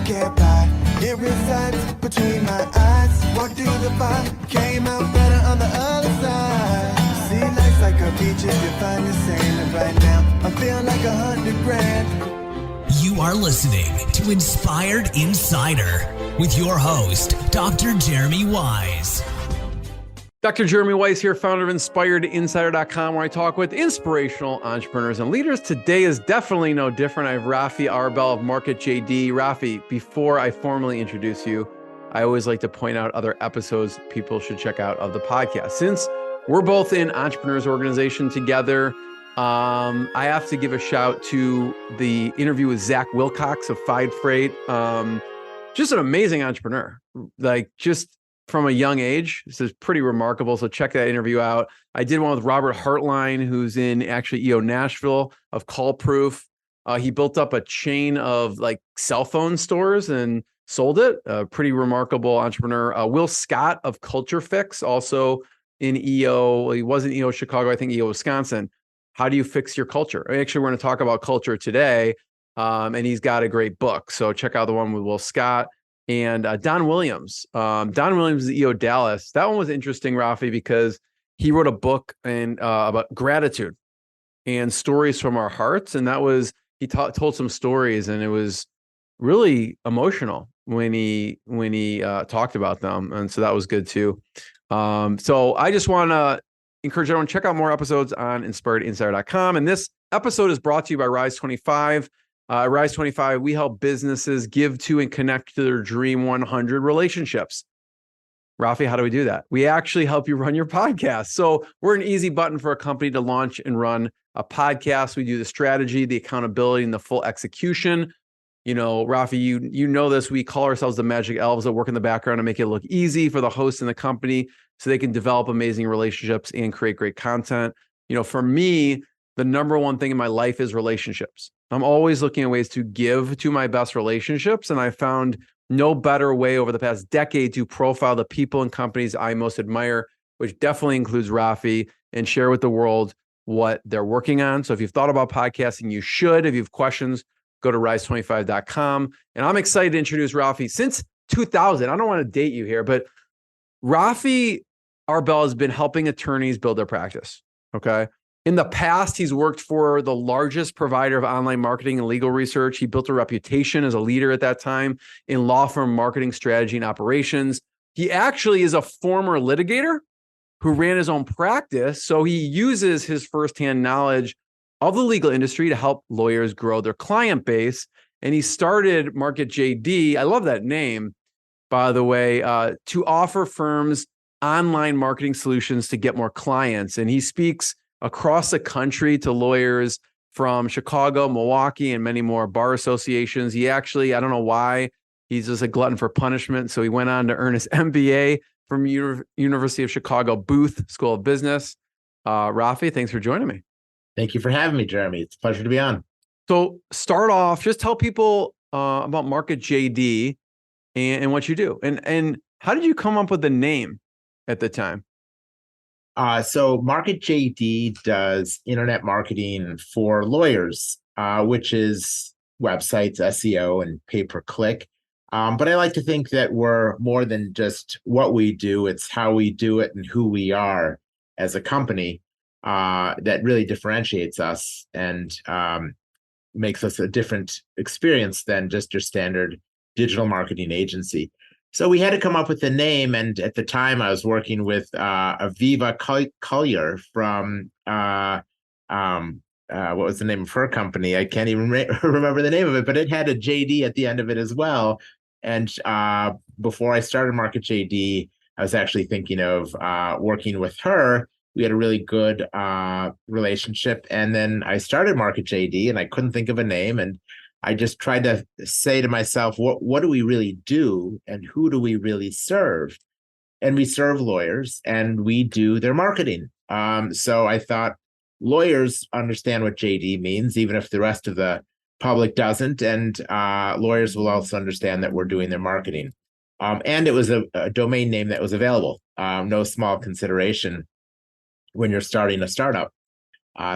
get by. It resides between my eyes. Walked through the fire, came out better on the other side. See, life's like a beach if you find the sand. And right now, I feel like 100 grand. You are listening to Inspired Insider with your host, Dr. Jeremy Wise. Dr. Jeremy Weiss here, founder of InspiredInsider.com, where I talk with inspirational entrepreneurs and leaders. Today is definitely no different. I have Rafi Arbel of Market JD. Rafi, before I formally introduce you, I always like to point out other episodes people should check out of the podcast. Since we're both in Entrepreneurs Organization together, I have to give a shout to the interview with Zach Wilcox of Fide Freight. Just an amazing entrepreneur, just from a young age. This is pretty remarkable. So check that interview out. I did one with Robert Hartline, who's in actually EO Nashville of Call Proof. He built up a chain of cell phone stores and sold it. A pretty remarkable entrepreneur. Will Scott of Culture Fix, also in EO. He was in EO Chicago, I think EO Wisconsin. How do you fix your culture? Actually, we're going to talk about culture today. And he's got a great book. So check out the one with Will Scott. And Don Williams. Don Williams is EO Dallas. That one was interesting, Rafi, because he wrote a book about gratitude and stories from our hearts. And that was, he told some stories, and it was really emotional when he talked about them. And so that was good too. So I just want to encourage everyone to check out more episodes on InspiredInsider.com. And this episode is brought to you by Rise 25. Rise 25, we help businesses give to and connect to their Dream 100 relationships. Rafi, how do we do that? We actually help you run your podcast. So we're an easy button for a company to launch and run a podcast. We do the strategy, the accountability, and the full execution. You know, Rafi, you know this. We call ourselves the magic elves that work in the background to make it look easy for the host and the company so they can develop amazing relationships and create great content. You know, for me, the number one thing in my life is relationships. I'm always looking at ways to give to my best relationships. And I found no better way over the past decade to profile the people and companies I most admire, which definitely includes Rafi, and share with the world what they're working on. So if you've thought about podcasting, you should. If you have questions, go to rise25.com. And I'm excited to introduce Rafi. Since 2000, I don't want to date you here, but Rafi Arbel has been helping attorneys build their practice. Okay. In the past, he's worked for the largest provider of online marketing and legal research. He built a reputation as a leader at that time in law firm marketing strategy and operations. He actually is a former litigator who ran his own practice. So he uses his firsthand knowledge of the legal industry to help lawyers grow their client base. And he started Market JD. I love that name, by the way, to offer firms online marketing solutions to get more clients. And he speaks across the country to lawyers from Chicago, Milwaukee, and many more bar associations. He actually, I don't know why, he's just a glutton for punishment. So he went on to earn his MBA from University of Chicago Booth School of Business. Rafi, thanks for joining me. Thank you for having me, Jeremy. It's a pleasure to be on. So start off, just tell people about Market JD and what you do. And how did you come up with the name at the time? So Market JD does internet marketing for lawyers, which is websites, SEO, and pay-per-click. But I like to think that we're more than just what we do. It's how we do it and who we are as a company that really differentiates us and makes us a different experience than just your standard digital marketing agency. So we had to come up with a name, and at the time I was working with Aviva Collier from what was the name of her company? I can't even remember the name of it, but it had a JD at the end of it as well. And before I started Market JD, I was actually thinking of working with her. We had a really good relationship, and then I started Market JD, and I couldn't think of a name, and I just tried to say to myself, what do we really do and who do we really serve? And we serve lawyers and we do their marketing. So I thought lawyers understand what JD means, even if the rest of the public doesn't. And lawyers will also understand that we're doing their marketing. And it was a domain name that was available, no small consideration when you're starting a startup.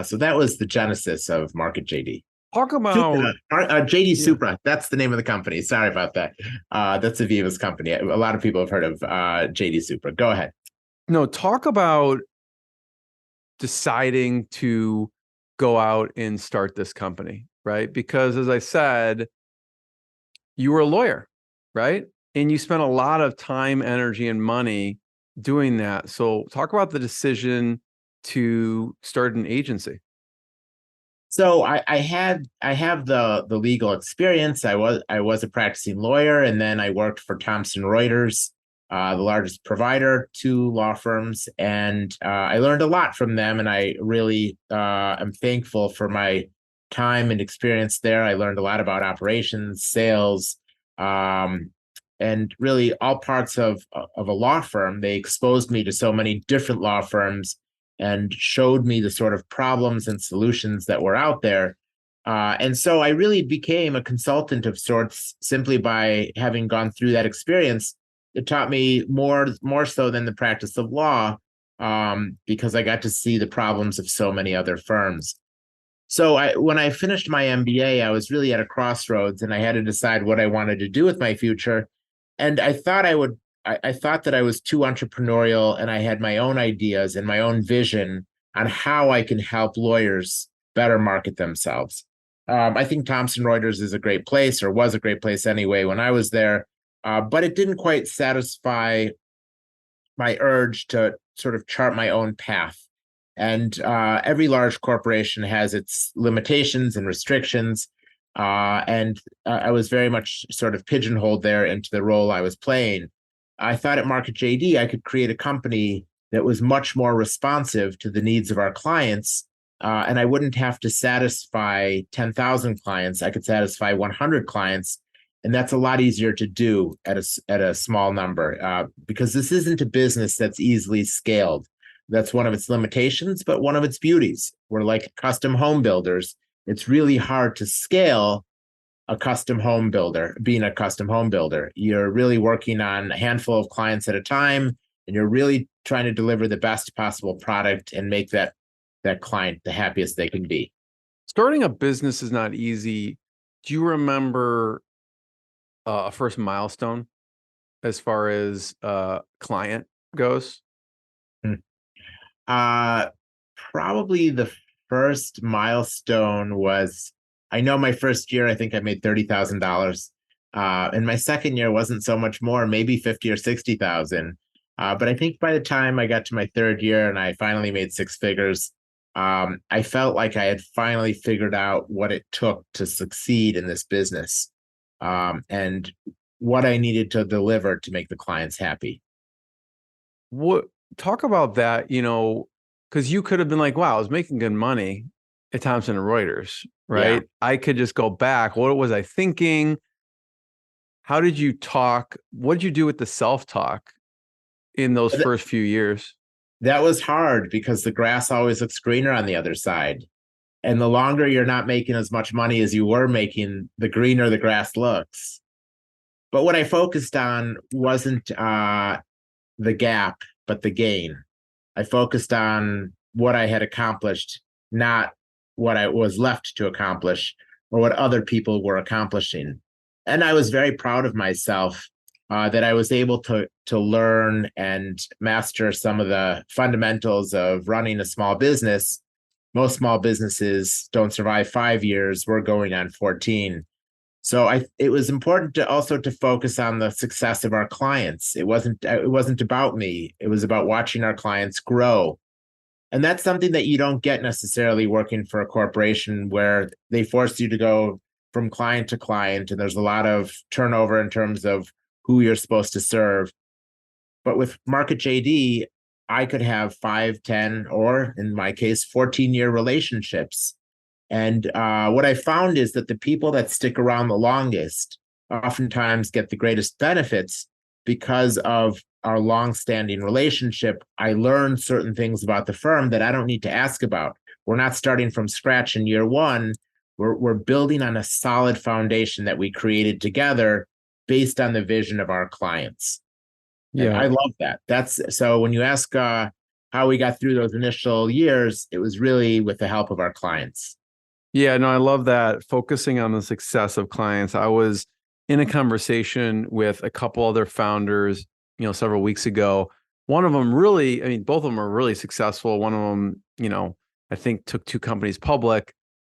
So that was the genesis of Market JD. Talk about, Supra, JD yeah. Supra. That's the name of the company. Sorry about that. That's Aviva's company. A lot of people have heard of JD Supra. Go ahead. No, talk about deciding to go out and start this company, right? Because as I said, you were a lawyer, right? And you spent a lot of time, energy, and money doing that. So talk about the decision to start an agency. So I have the legal experience. I was a practicing lawyer, and then I worked for Thomson Reuters, the largest provider to law firms, and I learned a lot from them. And I really am thankful for my time and experience there. I learned a lot about operations, sales, um, and really all parts of a law firm. They exposed me to so many different law firms and showed me the sort of problems and solutions that were out there. And so I really became a consultant of sorts simply by having gone through that experience. It taught me more so than the practice of law, because I got to see the problems of so many other firms. So when I finished my MBA, I was really at a crossroads, and I had to decide what I wanted to do with my future. And I thought that I was too entrepreneurial, and I had my own ideas and my own vision on how I can help lawyers better market themselves. I think Thomson Reuters is a great place, or was a great place anyway when I was there, but it didn't quite satisfy my urge to sort of chart my own path. And every large corporation has its limitations and restrictions. And I was very much sort of pigeonholed there into the role I was playing. I thought at Market JD, I could create a company that was much more responsive to the needs of our clients. And I wouldn't have to satisfy 10,000 clients. I could satisfy 100 clients. And that's a lot easier to do at a small number, because this isn't a business that's easily scaled. That's one of its limitations, but one of its beauties. We're like custom home builders. It's really hard to scale a custom home builder, being a custom home builder. You're really working on a handful of clients at a time, and you're really trying to deliver the best possible product and make that client the happiest they can be. Starting a business is not easy. Do you remember a first milestone as far as client goes? Hmm. Uh, Probably the first milestone was, I know my first year, I think I made $30,000. And my second year wasn't so much more, maybe 50 or 60,000. But I think by the time I got to my third year and I finally made six figures, I felt like I had finally figured out what it took to succeed in this business, and what I needed to deliver to make the clients happy. What talk about that, because you could have been like, wow, I was making good money at Thomson and Reuters, Yeah. right? I could just go back. What was I thinking? How did you talk? What did you do with the self-talk in those first few years? That was hard because the grass always looks greener on the other side. And the longer you're not making as much money as you were making, the greener the grass looks. But what I focused on wasn't the gap, but the gain. I focused on what I had accomplished, not what I was left to accomplish or what other people were accomplishing. And I was very proud of myself, that I was able to learn and master some of the fundamentals of running a small business. Most small businesses don't survive 5 years. We're going on 14. So it was important to also to focus on the success of our clients. It wasn't about me. It was about watching our clients grow. And that's something that you don't get necessarily working for a corporation, where they force you to go from client to client, and there's a lot of turnover in terms of who you're supposed to serve. But with Market JD, I could have 5, 10, or in my case, 14-year relationships. And what I found is that the people that stick around the longest oftentimes get the greatest benefits because of our long-standing relationship. I learned certain things about the firm that I don't need to ask about. We're not starting from scratch in year one. We're building on a solid foundation that we created together based on the vision of our clients. And Yeah. I love that. That's so when you ask how we got through those initial years, it was really with the help of our clients. Yeah, no, I love that. Focusing on the success of clients. I was in a conversation with a couple other founders, several weeks ago. One of them really, I mean, both of them are really successful. One of them, I think took two companies public,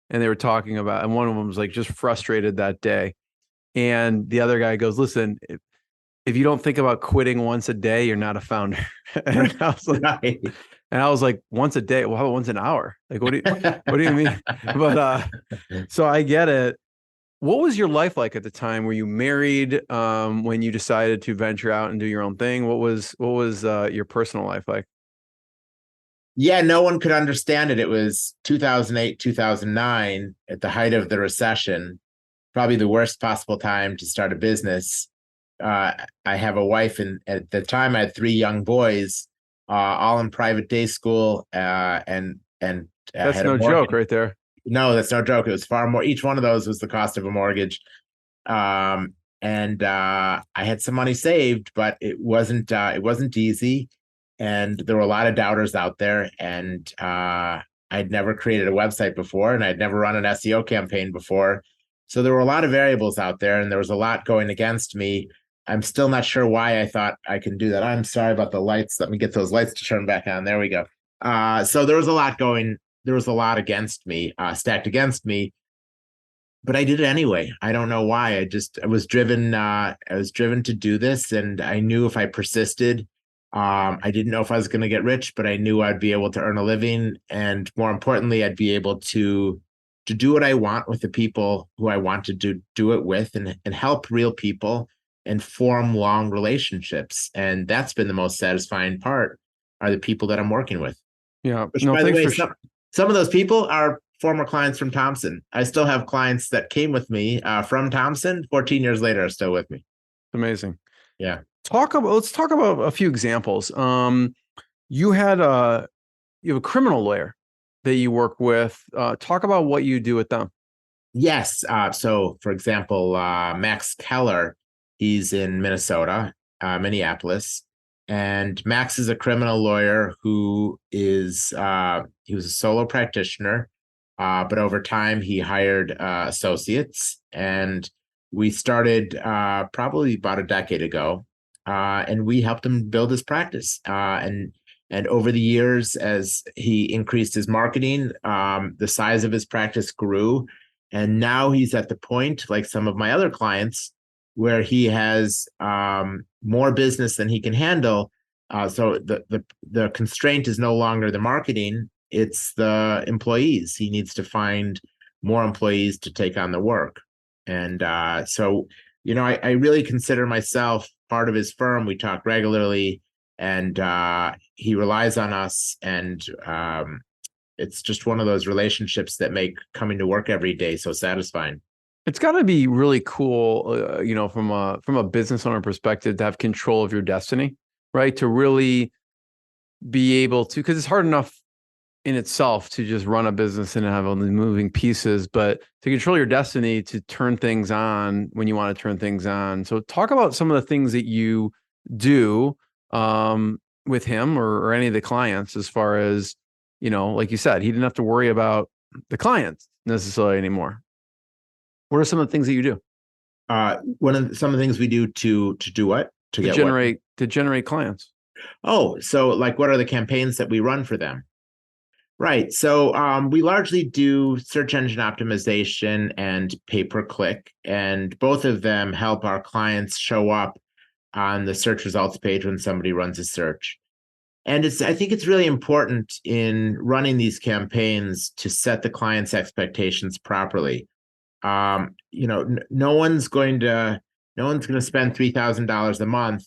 and they were talking about, and one of them was like just frustrated that day. And the other guy goes, listen, if you don't think about quitting once a day, you're not a founder. And I was like, Right. and I was like, once a day? Well, how about once an hour? Like, what do you mean? But so I get it. What was your life like at the time? Were you married when you decided to venture out and do your own thing? What was your personal life like? Yeah, no one could understand it. It was 2008, 2009, at the height of the recession, probably the worst possible time to start a business. I have a wife, and at the time I had three young boys, all in private day school, and I That's had a no joke mortgage. right there. No, that's no joke. It was far more. Each one of those was the cost of a mortgage. And I had some money saved, but it wasn't easy, and there were a lot of doubters out there. And I'd never created a website before, and I'd never run an SEO campaign before, so there were a lot of variables out there, and there was a lot going against me. I'm still not sure why I thought I can do that. I'm sorry about the lights. Let me get those lights to turn back on. There we go. So there was a lot going. There was a lot against me, stacked against me, but I did it anyway. I don't know why. I was driven. I was driven to do this, and I knew if I persisted, I didn't know if I was going to get rich, but I knew I'd be able to earn a living, and more importantly, I'd be able to do what I want with the people who I want to do it with, and help real people and form long relationships. And that's been the most satisfying part, are the people that I'm working with. Yeah. Which, No, by the thanks way, for some of those people are former clients from Thompson. I still have clients that came with me from Thompson. 14 years later, are still with me. amazing. Yeah. Let's talk about a few examples. You had you have a criminal lawyer that you work with. Talk about what you do with them. Yes. So, for example, Max Keller, he's in Minnesota, Minneapolis, and Max is a criminal lawyer who is he was a solo practitioner, but over time he hired associates, and we started probably about a decade ago, and we helped him build his practice, and over the years, as he increased his marketing, the size of his practice grew. And now he's at the point, like some of my other clients, where he has more business than he can handle. So the constraint is no longer the marketing; it's the employees. He needs to find more employees to take on the work. And so, I really consider myself part of his firm. We talk regularly, and he relies on us. And it's just one of those relationships that make coming to work every day so satisfying. It's got to be really cool, from a business owner perspective, to have control of your destiny, right? To really be able to, because it's hard enough in itself to just run a business and have all the moving pieces, but to control your destiny, to turn things on when you want to turn things on. So talk about some of the things that you do with him or any of the clients, as far as, like you said, he didn't have to worry about the clients necessarily anymore. What are some of the things that you do Some of the things we do to do what? To get what? to generate clients? Oh, so like what are the campaigns that we run for them? Right. So we largely do search engine optimization and pay-per-click, and both of them help our clients show up on the search results page when somebody runs a search. And I think it's really important in running these campaigns to set the client's expectations properly. No one's going to spend $3,000 a month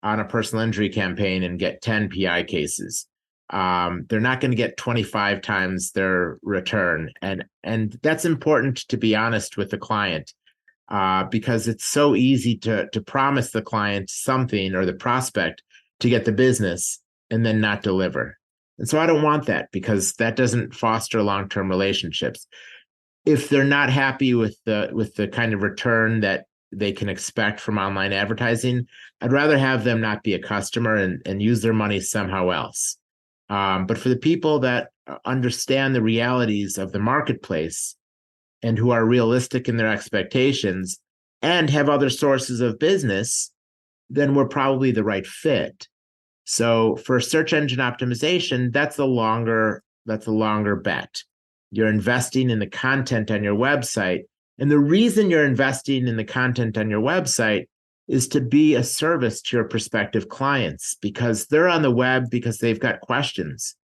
on a personal injury campaign and get 10 PI cases. They're not going to get 25 times their return, and that's important to be honest with the client, because it's so easy to promise the client something, or the prospect, to get the business and then not deliver. And so I don't want that, because that doesn't foster long-term relationships. If they're not happy with the kind of return that they can expect from online advertising, I'd rather have them not be a customer and use their money somehow else. But for the people that understand the realities of the marketplace, and who are realistic in their expectations and have other sources of business, then we're probably the right fit. So for search engine optimization, that's a longer bet. You're investing in the content on your website. And the reason you're investing in the content on your website is to be a service to your prospective clients, because they're on the web because they've got questions,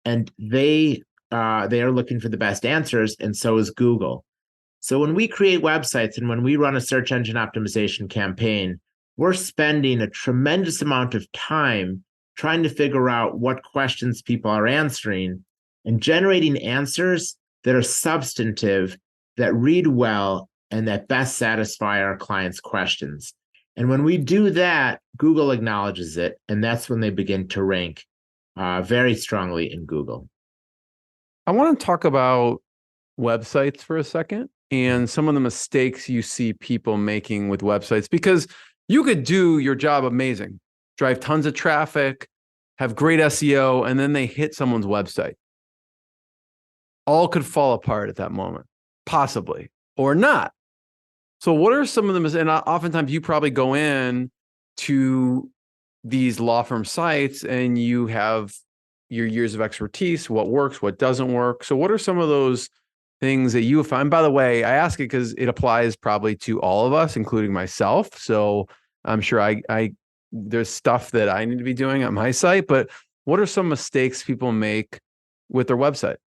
and they are looking for the best answers, and so is Google. So when we create websites and when we run a search engine optimization campaign, we're spending a tremendous amount of time trying to figure out what questions people are answering and generating answers that are substantive, that read well, and that best satisfy our clients' questions. And when we do that, Google acknowledges it, and that's when they begin to rank very strongly in Google. I want to talk about websites for a second and some of the mistakes you see people making with websites, because you could do your job amazing, drive tons of traffic, have great SEO, and then they hit someone's website. All could fall apart at that moment, possibly, or not. So what are some of them? And oftentimes you probably go in to these law firm sites and you have your years of expertise, what works, what doesn't work. So what are some of those things that you find? By the way, I ask it because it applies probably to all of us, including myself. So I'm sure I there's stuff that I need to be doing on my site, but what are some mistakes people make with their website?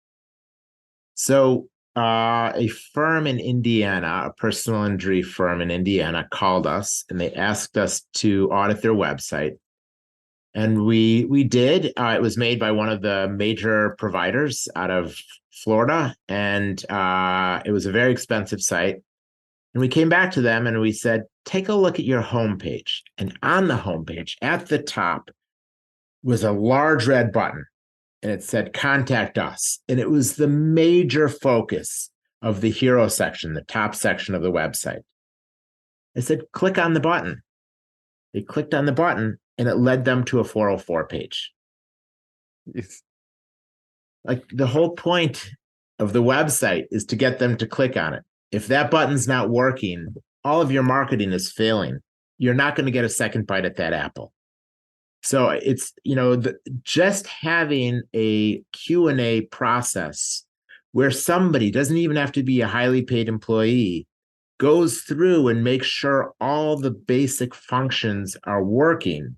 So a firm in Indiana, a personal injury firm in Indiana, called us and they asked us to audit their website. And we did. It was made by one of the major providers out of Florida, and it was a very expensive site. And we came back to them and we said, take a look at your homepage. And on the homepage, at the top, was a large red button, and it said, contact us. And it was the major focus of the hero section, the top section of the website. I said, click on the button. They clicked on the button, and it led them to a 404 page. It's Like, the whole point of the website is to get them to click on it. If that button's not working, all of your marketing is failing. You're not going to get a second bite at that apple. So it's, just having a Q&A process where somebody, doesn't even have to be a highly paid employee, goes through and makes sure all the basic functions are working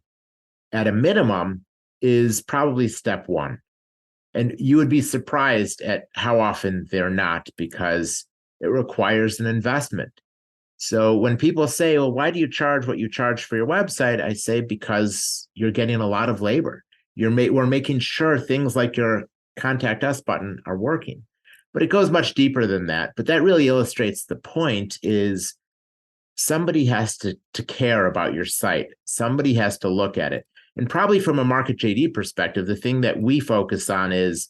at a minimum is probably step one. And you would be surprised at how often they're not, because it requires an investment. So when people say, well, why do you charge what you charge for your website? I say, because you're getting a lot of labor. We're making sure things like your contact us button are working. But it goes much deeper than that. But that really illustrates the point is somebody has to care about your site. Somebody has to look at it. And probably from a Market JD perspective, the thing that we focus on is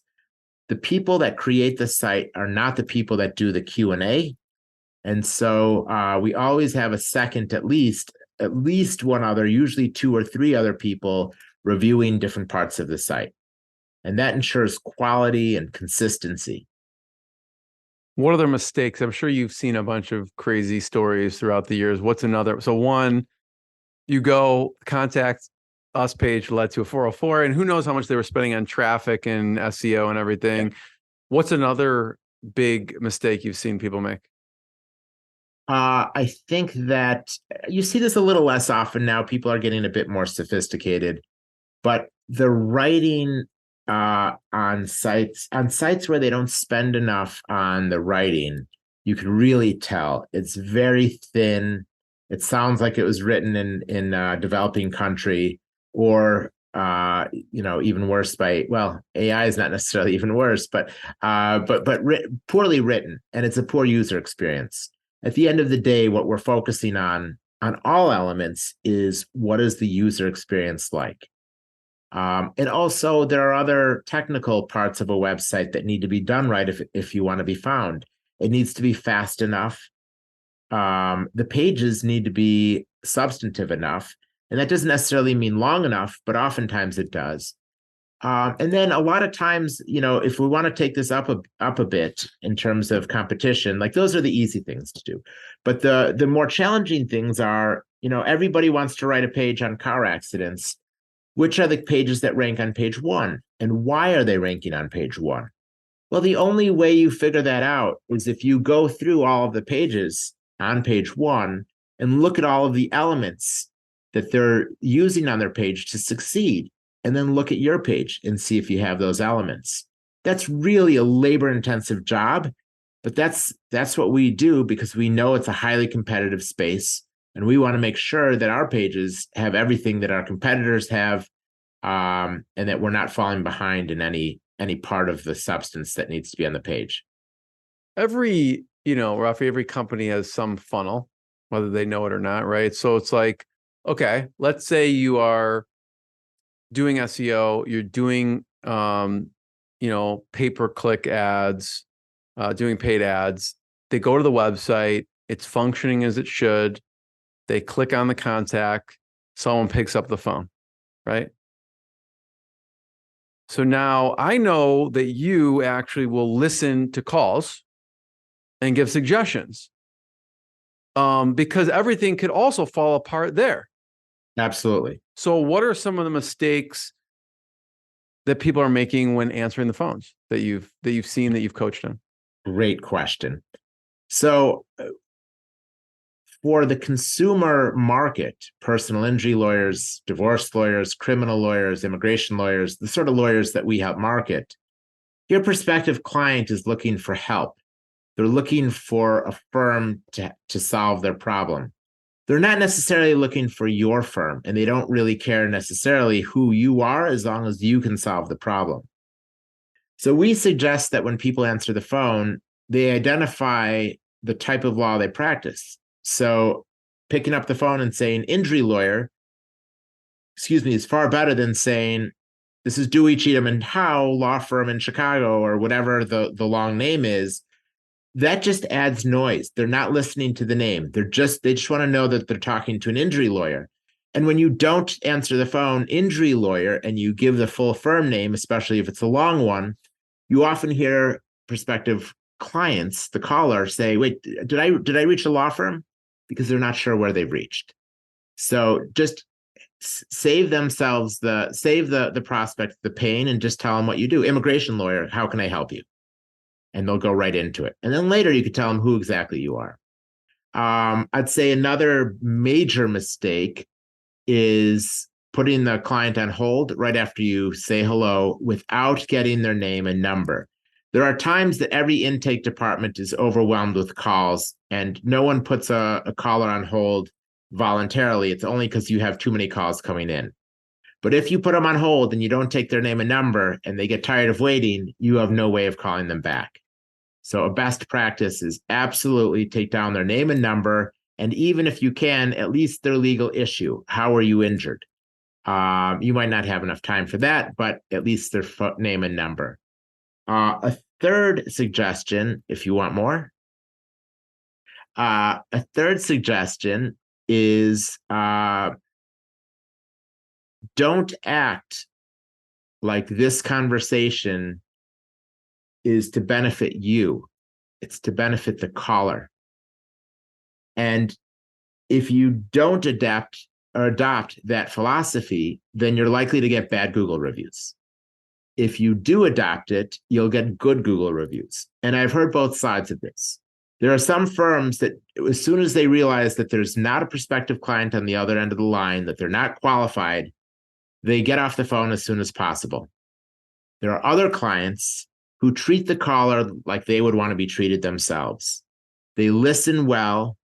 the people that create the site are not the people that do the Q&A. And so we always have a second, at least one other, usually two or three other people reviewing different parts of the site. And that ensures quality and consistency. What other mistakes? I'm sure you've seen a bunch of crazy stories throughout the years. What's another? So one, you go contact us page led to a 404, and who knows how much they were spending on traffic and SEO and everything. Yeah. What's another big mistake you've seen people make? I think that you see this a little less often now. People are getting a bit more sophisticated, but the writing on sites where they don't spend enough on the writing, you can really tell it's very thin. It sounds like it was written in a developing country, or even worse AI is not necessarily even worse, but poorly written, and it's a poor user experience. At the end of the day, what we're focusing on all elements is, what is the user experience like? And also, there are other technical parts of a website that need to be done right if you want to be found. It needs to be fast enough. The pages need to be substantive enough. And that doesn't necessarily mean long enough, but oftentimes it does. And then a lot of times, if we want to take this up a bit in terms of competition, like those are the easy things to do. But the more challenging things are, everybody wants to write a page on car accidents. Which are the pages that rank on page one? And why are they ranking on page one? Well, the only way you figure that out is if you go through all of the pages on page one and look at all of the elements that they're using on their page to succeed, and then look at your page and see if you have those elements. That's really a labor-intensive job, but that's what we do because we know it's a highly competitive space, and we want to make sure that our pages have everything that our competitors have, and that we're not falling behind in any part of the substance that needs to be on the page. Rafi, every company has some funnel, whether they know it or not, right? So it's like, okay, let's say you are doing SEO, you're doing, pay-per-click ads, doing paid ads. They go to the website, it's functioning as it should. They click on the contact, someone picks up the phone, right? So now I know that you actually will listen to calls and give suggestions, because everything could also fall apart there. Absolutely. So what are some of the mistakes that people are making when answering the phones that you've seen, that you've coached on? Great question. So for the consumer market, personal injury lawyers, divorce lawyers, criminal lawyers, immigration lawyers, the sort of lawyers that we help market, your prospective client is looking for help. They're looking for a firm to solve their problem. They're not necessarily looking for your firm, and they don't really care necessarily who you are as long as you can solve the problem. So we suggest that when people answer the phone, they identify the type of law they practice. So picking up the phone and saying injury lawyer, is far better than saying this is Dewey, Cheatham, and Howe law firm in Chicago, or whatever the long name is. That just adds noise. They're not listening to the name. They just want to know that they're talking to an injury lawyer. And when you don't answer the phone, injury lawyer, and you give the full firm name, especially if it's a long one, you often hear prospective clients, the caller, say, wait, did I reach a law firm? Because they're not sure where they've reached. So just save the prospect the pain, and just tell them what you do. Immigration lawyer, how can I help you? And they'll go right into it. And then later you could tell them who exactly you are. I'd say another major mistake is putting the client on hold right after you say hello without getting their name and number. There are times that every intake department is overwhelmed with calls, and no one puts a caller on hold voluntarily. It's only because you have too many calls coming in. But if you put them on hold and you don't take their name and number and they get tired of waiting, you have no way of calling them back. So a best practice is absolutely take down their name and number. And even if you can, at least their legal issue. How are you injured? You might not have enough time for that, but at least their name and number. A third suggestion, if you want more, a third suggestion is don't act like this conversation is to benefit you. It's to benefit the caller. And if you don't adopt that philosophy, then you're likely to get bad Google reviews. If you do adopt it, you'll get good Google reviews. And I've heard both sides of this. There are some firms that as soon as they realize that there's not a prospective client on the other end of the line, that they're not qualified, they get off the phone as soon as possible. There are other clients who treat the caller like they would want to be treated themselves. They listen well.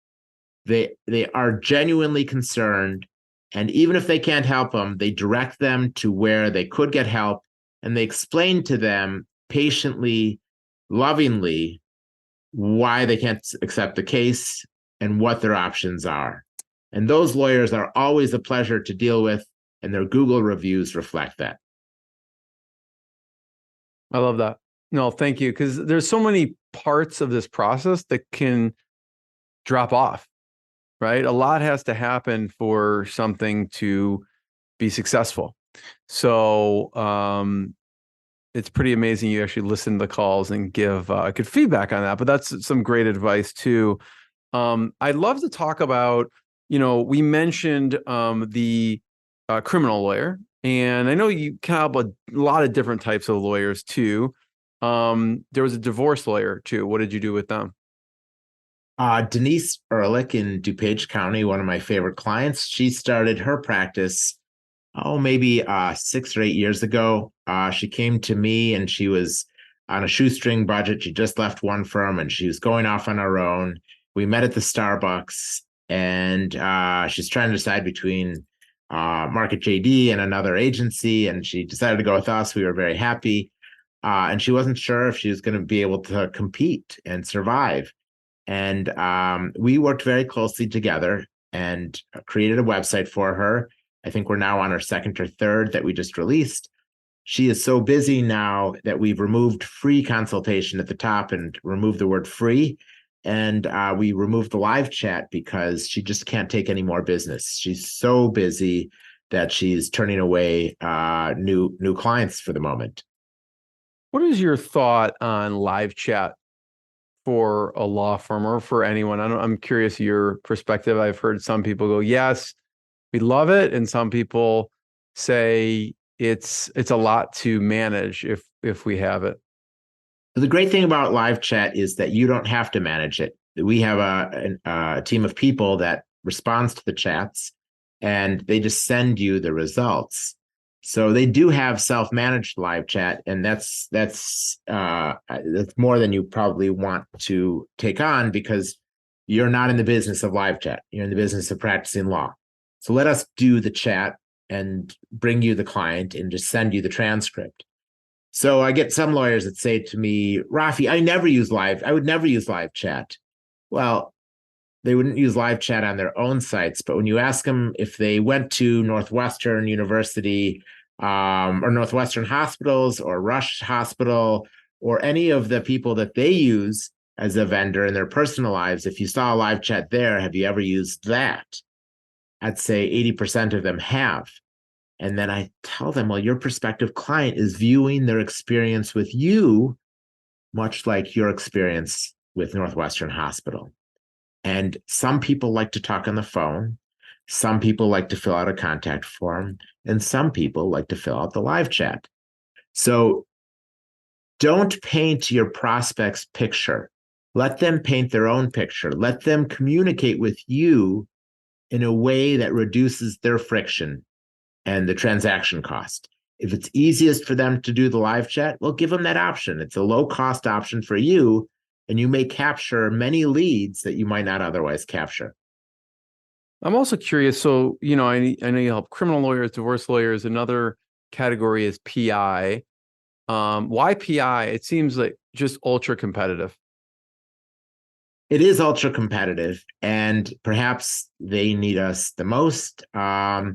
They are genuinely concerned. And even if they can't help them, they direct them to where they could get help. And they explain to them patiently, lovingly, why they can't accept the case and what their options are. And those lawyers are always a pleasure to deal with, and their Google reviews reflect that. I love that. No, thank you. Because there's so many parts of this process that can drop off, right? A lot has to happen for something to be successful. So it's pretty amazing you actually listen to the calls and give good feedback on that. But that's some great advice too. I'd love to talk about, we mentioned the criminal lawyer, and I know you have a lot of different types of lawyers too. There was a divorce lawyer too. What did you do with them? Denise Ehrlich in DuPage County, one of my favorite clients, she started her practice, maybe 6 or 8 years ago. She came to me and she was on a shoestring budget. She just left one firm and she was going off on her own. We met at the Starbucks, and she's trying to decide between Market JD and another agency, and she decided to go with us. We were very happy. And she wasn't sure if she was going to be able to compete and survive. And we worked very closely together and created a website for her. I think we're now on our second or third that we just released. She is so busy now that we've removed free consultation at the top and removed the word free. And we removed the live chat because she just can't take any more business. She's so busy that she's turning away new clients for the moment. What is your thought on live chat for a law firm or for anyone? I'm curious your perspective. I've heard some people go, yes, we love it, and some people say it's a lot to manage if we have it. The great thing about live chat is that you don't have to manage it. We have a team of people that responds to the chats, and they just send you the results. So they do have self-managed live chat, and that's more than you probably want to take on, because you're not in the business of live chat. You're in the business of practicing law. So let us do the chat and bring you the client and just send you the transcript. So I get some lawyers that say to me, Rafi, I would never use live chat. Well, they wouldn't use live chat on their own sites, but when you ask them if they went to Northwestern University or Northwestern Hospitals or Rush Hospital or any of the people that they use as a vendor in their personal lives, if you saw a live chat there, have you ever used that? I'd say 80% of them have. And then I tell them, well, your prospective client is viewing their experience with you much like your experience with Northwestern Hospital. And some people like to talk on the phone. Some people like to fill out a contact form. And some people like to fill out the live chat. So don't paint your prospect's picture. Let them paint their own picture. Let them communicate with you in a way that reduces their friction and the transaction cost. If it's easiest for them to do the live chat, well, give them that option. It's a low-cost option for you, and you may capture many leads that you might not otherwise capture. I'm also curious. So, I know you help criminal lawyers, divorce lawyers. Another category is PI. Why PI? It seems like just ultra competitive. It is ultra competitive, and perhaps they need us the most. My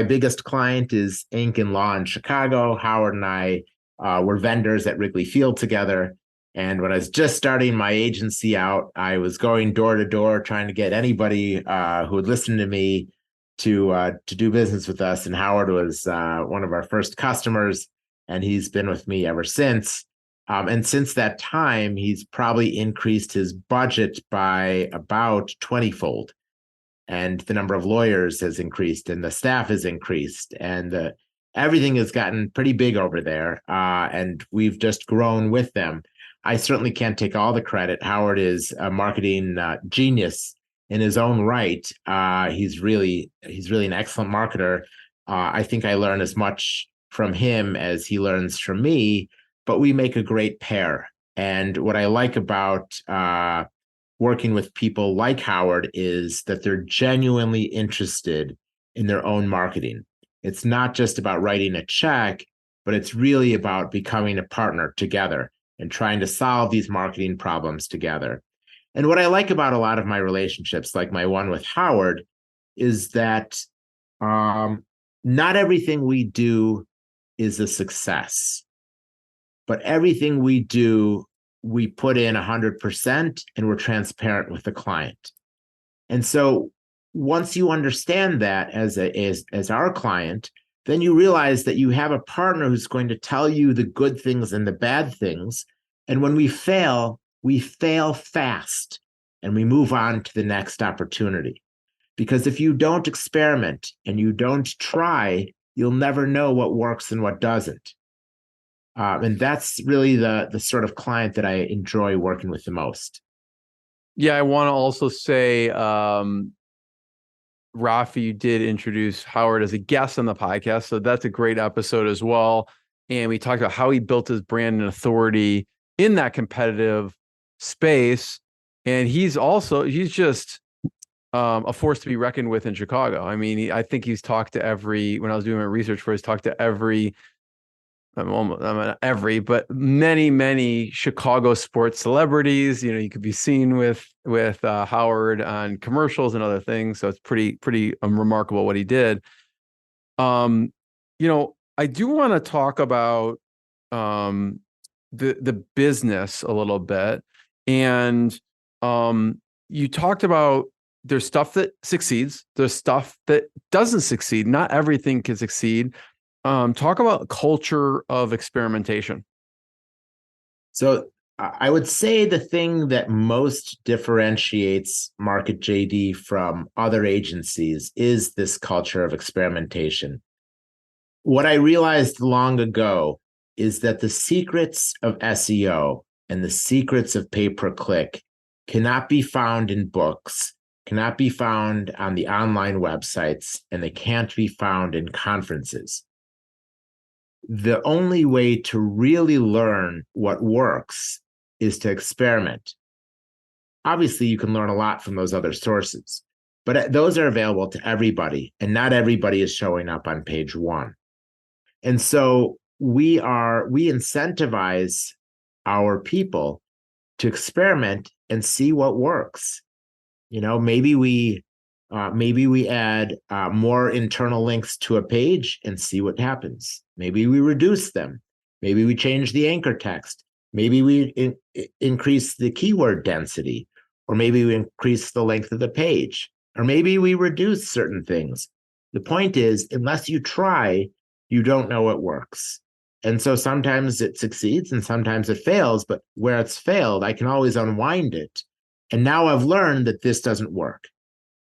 biggest client is Inc. Law in Chicago. Howard and I were vendors at Wrigley Field together. And when I was just starting my agency out, I was going door to door trying to get anybody who would listen to me to do business with us. And Howard was one of our first customers, and he's been with me ever since. And since that time, he's probably increased his budget by about 20-fold. And the number of lawyers has increased, and the staff has increased, and everything has gotten pretty big over there. And we've just grown with them. I certainly can't take all the credit. Howard is a marketing genius in his own right. He's really an excellent marketer. I think I learn as much from him as he learns from me, but we make a great pair. And what I like about working with people like Howard is that they're genuinely interested in their own marketing. It's not just about writing a check, but it's really about becoming a partner together and trying to solve these marketing problems together. And what I like about a lot of my relationships, like my one with Howard, is that not everything we do is a success, but everything we do, we put in 100% and we're transparent with the client. And so once you understand that as our client, then you realize that you have a partner who's going to tell you the good things and the bad things. And when we fail fast and we move on to the next opportunity. Because if you don't experiment and you don't try, you'll never know what works and what doesn't. And that's really the sort of client that I enjoy working with the most. Yeah, I want to also say, Rafi, you did introduce Howard as a guest on the podcast, so that's a great episode as well. And we talked about how he built his brand and authority in that competitive space. And he's just a force to be reckoned with in Chicago. I mean, I think he's talked to when I was doing my research for, he's talked to but many Chicago sports celebrities. You could be seen with Howard on commercials and other things. So it's pretty remarkable what he did. I do want to talk about the business a little bit, and you talked about there's stuff that succeeds, there's stuff that doesn't succeed. Not everything can succeed. Talk about culture of experimentation. So I would say the thing that most differentiates Market JD from other agencies is this culture of experimentation. What I realized long ago is that the secrets of SEO and the secrets of pay-per-click cannot be found in books, cannot be found on the online websites, and they can't be found in conferences. The only way to really learn what works is to experiment. Obviously, you can learn a lot from those other sources, but those are available to everybody, and not everybody is showing up on page one. And so we incentivize our people to experiment and see what works. Maybe we add more internal links to a page and see what happens. Maybe we reduce them. Maybe we change the anchor text. Maybe we increase the keyword density, or maybe we increase the length of the page, or maybe we reduce certain things. The point is, unless you try, you don't know what works. And so sometimes it succeeds and sometimes it fails, but where it's failed, I can always unwind it. And now I've learned that this doesn't work.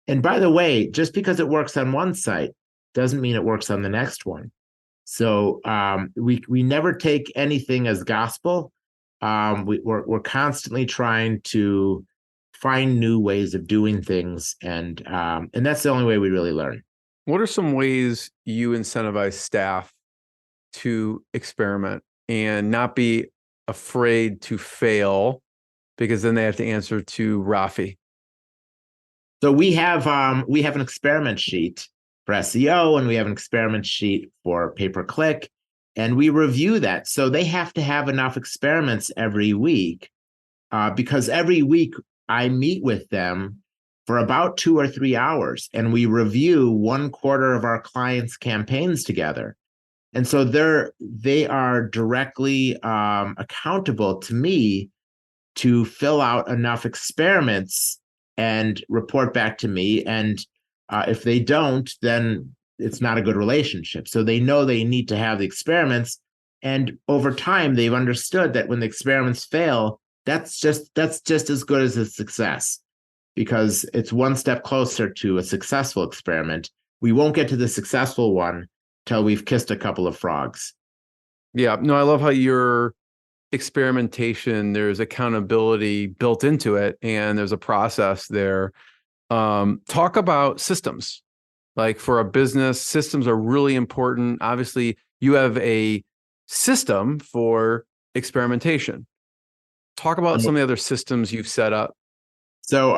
And by the way, just because it works on one site doesn't mean it works on the next one. So we never take anything as gospel. We're constantly trying to find new ways of doing things, and that's the only way we really learn. What are some ways you incentivize staff to experiment and not be afraid to fail, because then they have to answer to Rafi? So we have an experiment sheet for SEO, and we have an experiment sheet for pay-per-click, and we review that. So they have to have enough experiments every week, because every week I meet with them for about 2 or 3 hours, and we review 1/4 of our clients' campaigns together. And so they are directly accountable to me to fill out enough experiments and report back to me. And if they don't, then it's not a good relationship. So they know they need to have the experiments. And over time, they've understood that when the experiments fail, that's just as good as a success, because it's one step closer to a successful experiment. We won't get to the successful one till we've kissed a couple of frogs. Yeah, no, I love how your experimentation, there's accountability built into it, and there's a process there. Talk about systems. Like, for a business, systems are really important. Obviously, you have a system for experimentation. Talk about some of the other systems you've set up. So,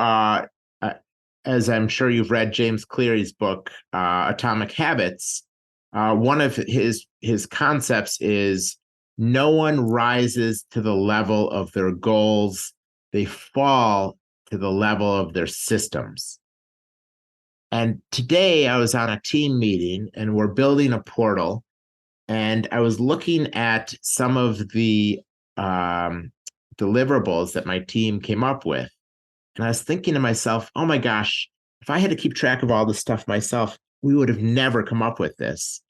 as I'm sure you've read James Cleary's book, Atomic Habits, one of his concepts is no one rises to the level of their goals. They fall to the level of their systems. And today I was on a team meeting, and we're building a portal, and I was looking at some of the deliverables that my team came up with. And I was thinking to myself, oh my gosh, if I had to keep track of all this stuff myself, we would have never come up with this.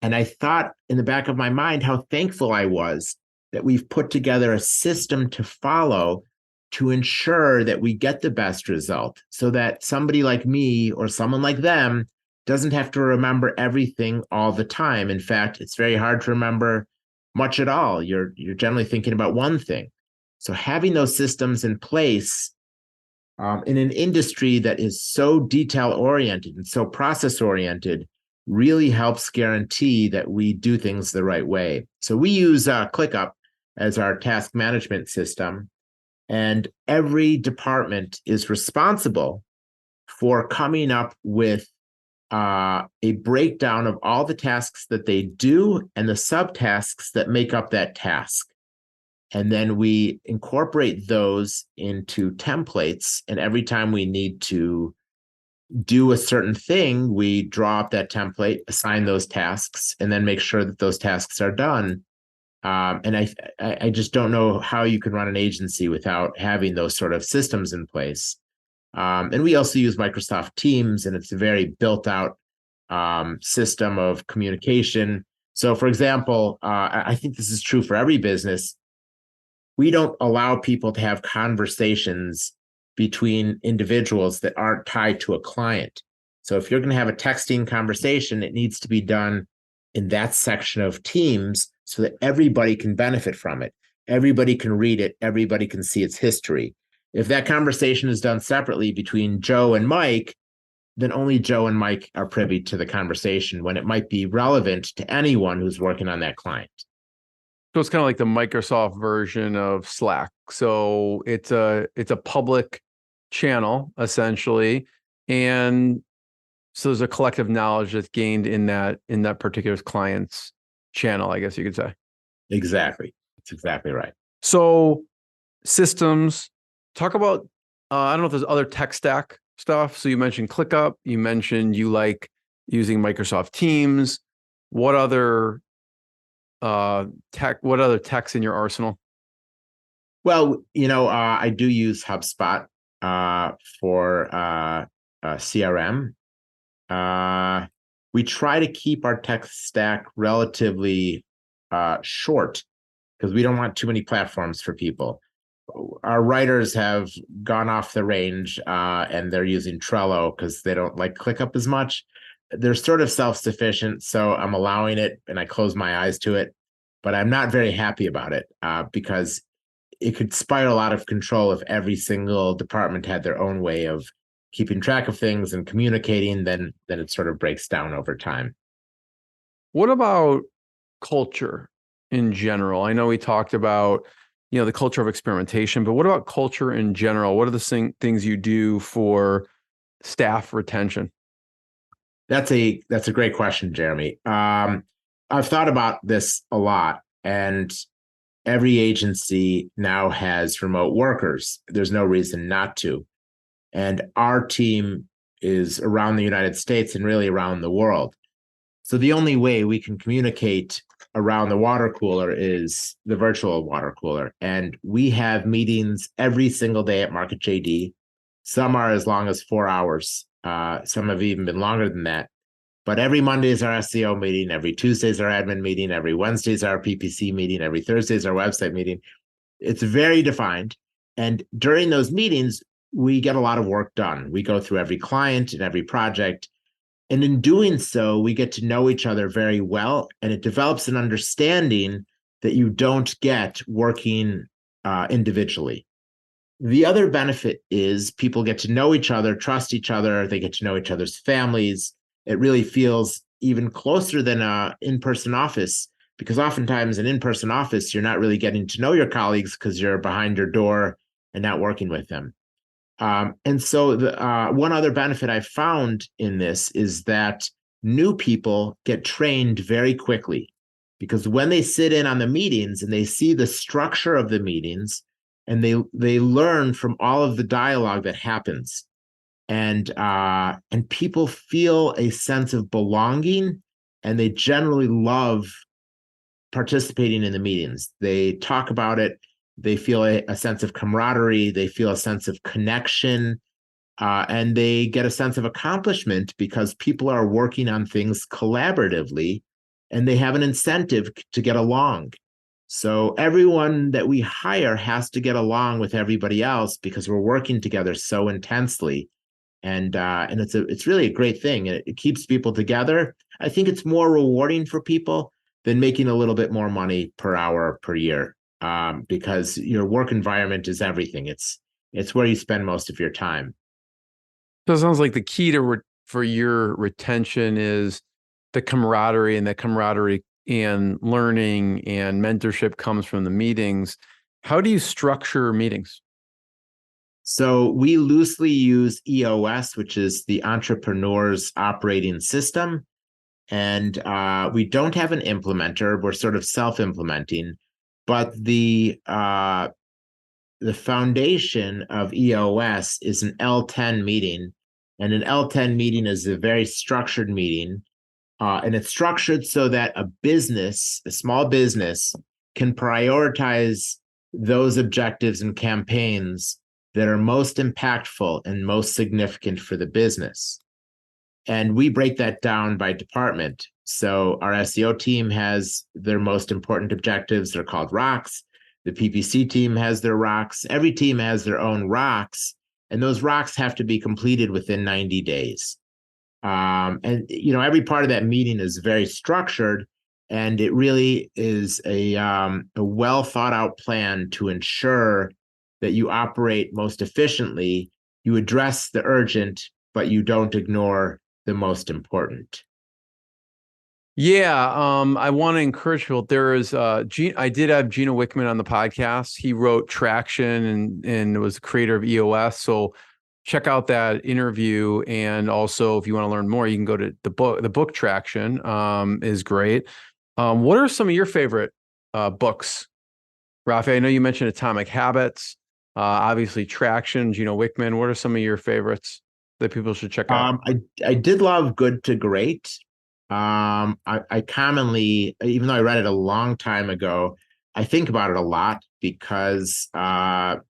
And I thought in the back of my mind how thankful I was that we've put together a system to follow to ensure that we get the best result, so that somebody like me or someone like them doesn't have to remember everything all the time. In fact, it's very hard to remember much at all. You're generally thinking about one thing. So having those systems in place in an industry that is so detail oriented and so process oriented really helps guarantee that we do things the right way. So we use ClickUp as our task management system, and every department is responsible for coming up with a breakdown of all the tasks that they do and the subtasks that make up that task. And then we incorporate those into templates. And every time we need to do a certain thing, we draw up that template, assign those tasks, and then make sure that those tasks are done. And I just don't know how you can run an agency without having those sort of systems in place. And we also use Microsoft Teams, and it's a very built out system of communication. So, for example, I think this is true for every business. We don't allow people to have conversations between individuals that aren't tied to a client. So if you're going to have a texting conversation, it needs to be done in that section of Teams so that everybody can benefit from it. Everybody can read it. Everybody can see its history. If that conversation is done separately between Joe and Mike, then only Joe and Mike are privy to the conversation when it might be relevant to anyone who's working on that client. So it's kind of like the Microsoft version of Slack. So it's a public channel essentially, and so there's a collective knowledge that's gained in that particular client's channel, I guess you could say. Exactly. That's exactly right. So systems, talk about I don't know if there's other tech stack stuff. So you mentioned ClickUp, you mentioned you like using Microsoft Teams. What other techs in your arsenal? Well, I do use HubSpot for CRM. We try to keep our tech stack relatively short because we don't want too many platforms for people. Our writers have gone off the range and they're using Trello because they don't like ClickUp as much. They're sort of self-sufficient, so I'm allowing it and I close my eyes to it, but I'm not very happy about it because it could spiral out of control if every single department had their own way of keeping track of things and communicating, then it sort of breaks down over time. What about culture in general? I know we talked about, the culture of experimentation, but what about culture in general? What are the things you do for staff retention? That's a great question, Jeremy. I've thought about this a lot, and every agency now has remote workers. There's no reason not to. And our team is around the United States and really around the world. So the only way we can communicate around the water cooler is the virtual water cooler. And we have meetings every single day at Market JD. Some are as long as 4 hours. Some have even been longer than that. But every Monday is our SEO meeting. Every Tuesday is our admin meeting. Every Wednesday is our PPC meeting. Every Thursday is our website meeting. It's very defined. And during those meetings, we get a lot of work done. We go through every client and every project. And in doing so, we get to know each other very well. And it develops an understanding that you don't get working individually. The other benefit is people get to know each other, trust each other. They get to know each other's families. It really feels even closer than an in-person office, because oftentimes an in-person office, you're not really getting to know your colleagues because you're behind your door and not working with them. And so the one other benefit I found in this is that new people get trained very quickly, because when they sit in on the meetings and they see the structure of the meetings and they learn from all of the dialogue that happens, and people feel a sense of belonging, and they generally love participating in the meetings. They talk about it. They feel a sense of camaraderie. They feel a sense of connection, and they get a sense of accomplishment because people are working on things collaboratively and they have an incentive to get along. So everyone that we hire has to get along with everybody else because we're working together so intensely. And it's really a great thing. It keeps people together. I think it's more rewarding for people than making a little bit more money per hour per year, because your work environment is everything. It's where you spend most of your time. So it sounds like the key to for your retention is the camaraderie, and that camaraderie and learning and mentorship comes from the meetings. How do you structure meetings? So we loosely use EOS, which is the entrepreneur's operating system. And we don't have an implementer. We're sort of self-implementing, but the foundation of EOS is an L10 meeting. And an L10 meeting is a very structured meeting. And it's structured so that a small business, can prioritize those objectives and campaigns that are most impactful and most significant for the business. And we break that down by department. So our SEO team has their most important objectives. They're called rocks. The PPC team has their rocks. Every team has their own rocks, and those rocks have to be completed within 90 days. And every part of that meeting is very structured, and it really is a well thought out plan to ensure that you operate most efficiently. You address the urgent, but you don't ignore the most important. Yeah, I want to encourage people. There is I did have Gino Wickman on the podcast. He wrote Traction and was the creator of EOS. So check out that interview. And also, if you want to learn more, you can go to the book. The book Traction is great. What are some of your favorite books, Rafi? I know you mentioned Atomic Habits, obviously Traction, Gino Wickman. What are some of your favorites that people should check out? I did love Good to Great. I commonly, even though I read it a long time ago, I think about it a lot because some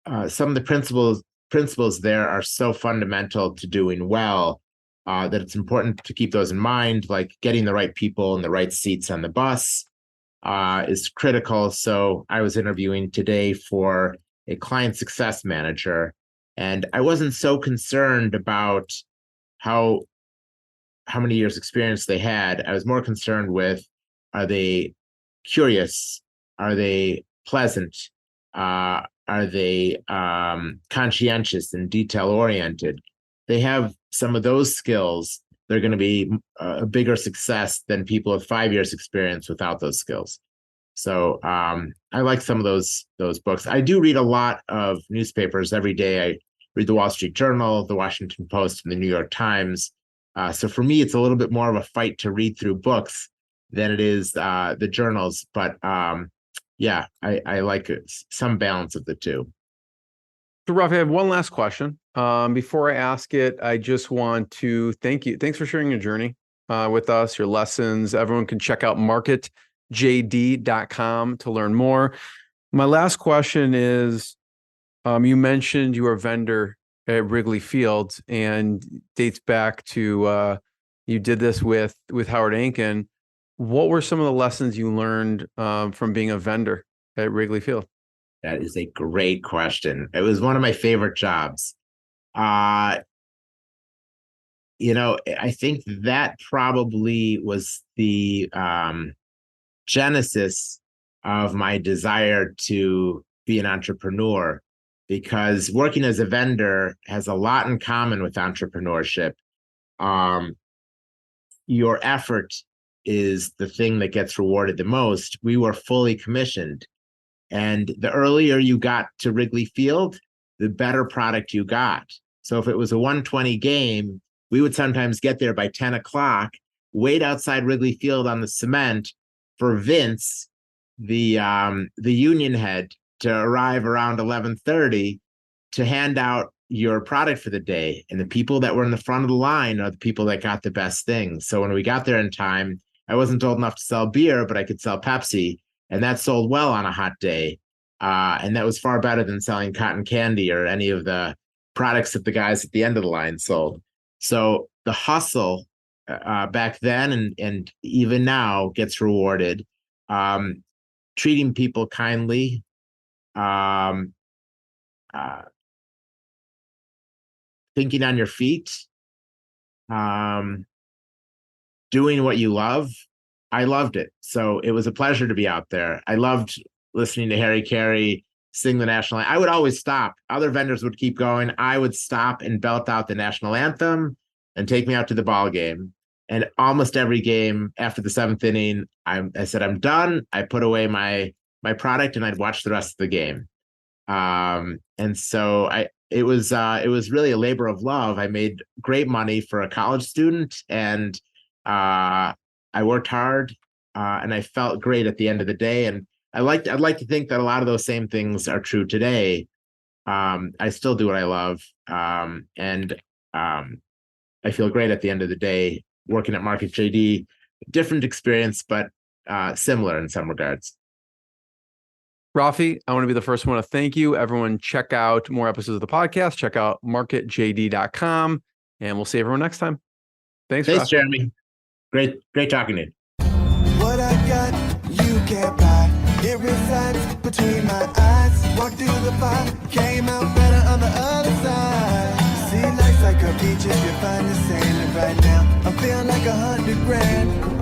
of the principles there are so fundamental to doing well, that it's important to keep those in mind. Like getting the right people in the right seats on the bus is critical. So I was interviewing today for a client success manager, and I wasn't so concerned about how many years experience they had. I was more concerned with, are they curious? Are they pleasant? Are they conscientious and detail oriented? They have some of those skills. They're going to be a bigger success than people with 5 years experience without those skills. So I like some of those books. I do read a lot of newspapers every day. I read the Wall Street Journal, the Washington Post, and the New York Times. So for me, it's a little bit more of a fight to read through books than it is the journals. But yeah, I like some balance of the two. So, Rafi, I have one last question. Before I ask it, I just want to thank you. Thanks for sharing your journey with us, your lessons. Everyone can check out marketjd.com to learn more. My last question is, you mentioned you were a vendor at Wrigley Field, and dates back to you did this with Howard Ankin. What were some of the lessons you learned from being a vendor at Wrigley Field? That is a great question. It was one of my favorite jobs. I think that probably was the genesis of my desire to be an entrepreneur, because working as a vendor has a lot in common with entrepreneurship. Your effort is the thing that gets rewarded the most. We were fully commissioned. And the earlier you got to Wrigley Field, the better product you got. So if it was a 120 game, we would sometimes get there by 10 o'clock, wait outside Wrigley Field on the cement for Vince, the union head, to arrive around 11:30 to hand out your product for the day. And the people that were in the front of the line are the people that got the best things. So when we got there in time, I wasn't old enough to sell beer, but I could sell Pepsi. And that sold well on a hot day. And that was far better than selling cotton candy or any of the products that the guys at the end of the line sold. So the hustle back then and even now gets rewarded. Treating people kindly, um, thinking on your feet, um, doing what you love. I loved it. So it was a pleasure to be out there. I loved listening to Harry Carey sing the national anthem. I would always stop. Other vendors would keep going. I would stop and belt out the national anthem and take me out to the ball game. And almost every game after the seventh inning, I said, I'm done. I put away my product and I'd watch the rest of the game. And so it was really a labor of love. I made great money for a college student, and I worked hard, and I felt great at the end of the day. And I'd like to think that a lot of those same things are true today. I still do what I love, and I feel great at the end of the day working at Market JD. Different experience, but similar in some regards. Rafi, I want to be the first one to thank you. Everyone, check out more episodes of the podcast. Check out marketjd.com, and we'll see everyone next time. Thanks, Rafi. Jeremy. Great talking to you. What I got, you can't buy. It resides between my eyes. Walked through the fire, came out better on the other side. See, life's like a beach if you find the sand. And right now, I'm feeling like $100 grand.